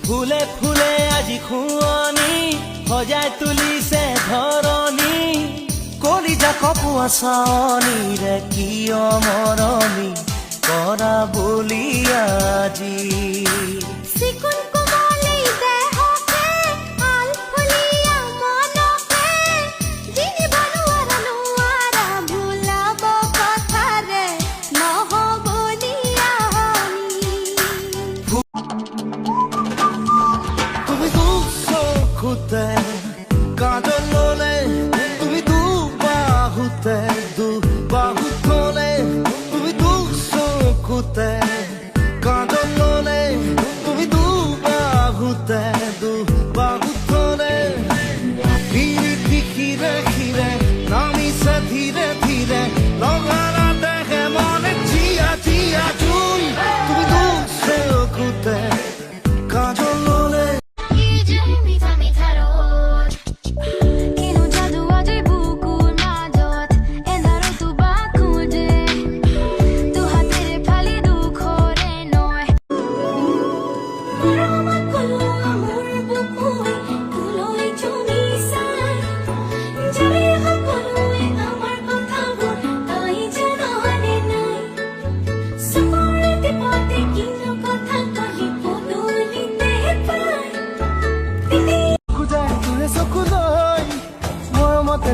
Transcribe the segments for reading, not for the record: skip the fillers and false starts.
ফুলে ফুলে আজি খুৱনি সজাই তুলিছে ধৰণী কলিজা কপোৱা চাৱনিৰে কিয় মৰমী কৰা বুলি আজি কাজল ললে তুমি দু বাহুতে তুমি দু চকুতে কাজল ললে তুমি দু বাহুতে খিরে খিরে নামিছে ধীরে ধীরে লগারা দেখে মনে জিয়া জিয়া জুই তুমি দু চকুতে কাজল ললে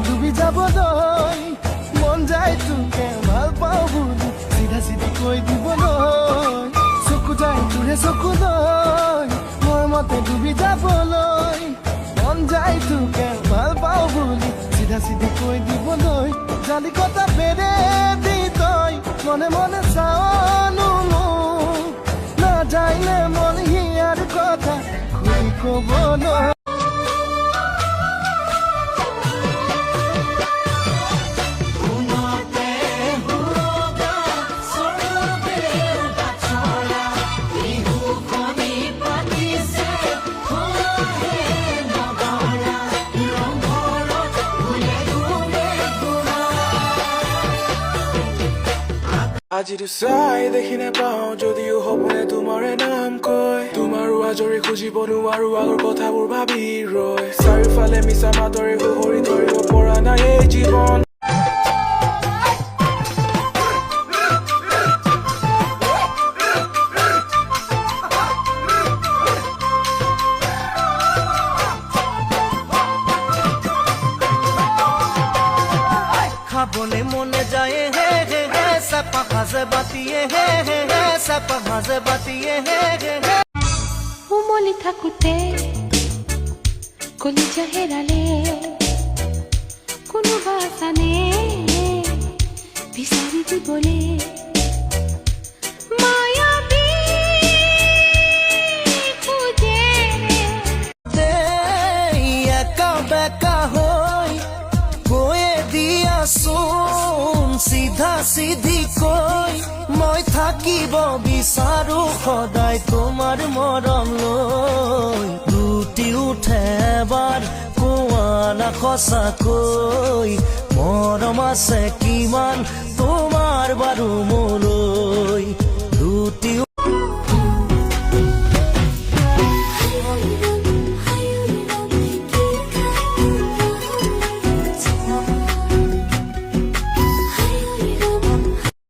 ডুবি যাবলৈ মন যায় তোকে ভাল পাওঁ বুলি চিধা চিধি কৈ দিবলৈ চকু যায় তোৰে চকুলৈ মোৰ মতে ডুবি যাবলৈ মন যায় তোকে ভাল পাওঁ বুলি চিধা চিধি কৈ দিবলৈ জালি কটা পেৰে দি তই মনে মনে চাৱনো মোক নাযায়নে মন হিয়াৰ কথা খুলি ক'বলৈ আজিতো চাই দেখি নেপাওঁ যদিও সপোনে তোমাৰে নাম কয় তোমাৰো আজৰি খুজিব নোৱাৰো আগৰ কথাবোৰ ভাবি ৰয় চাৰিওফালে মিছা মাতৰে সুহৰি ধৰিব পৰা নাই এই জীৱন খাবলে মনে যায় হে হে হে সাপা হাজে বাতিয়ে হে হে হে সাপা হাজে বাতিয়ে হে হে হে উমলি থাকোতে কলিজা হেৰালে কোনোবা জানে বিচাৰি দিবলে মায়াবী খুঁজে একা বেকা হৈ কৈয়ে দিয়াচোন চিধা চিধি কৈ মই থাকিব বিচাৰো সদায় তোমাৰ মৰম লৈ লুটি উঠে এবাৰ কোৱা না সঁচাকৈ মৰম আছে কিমান তোমাৰ বাৰু মোলৈ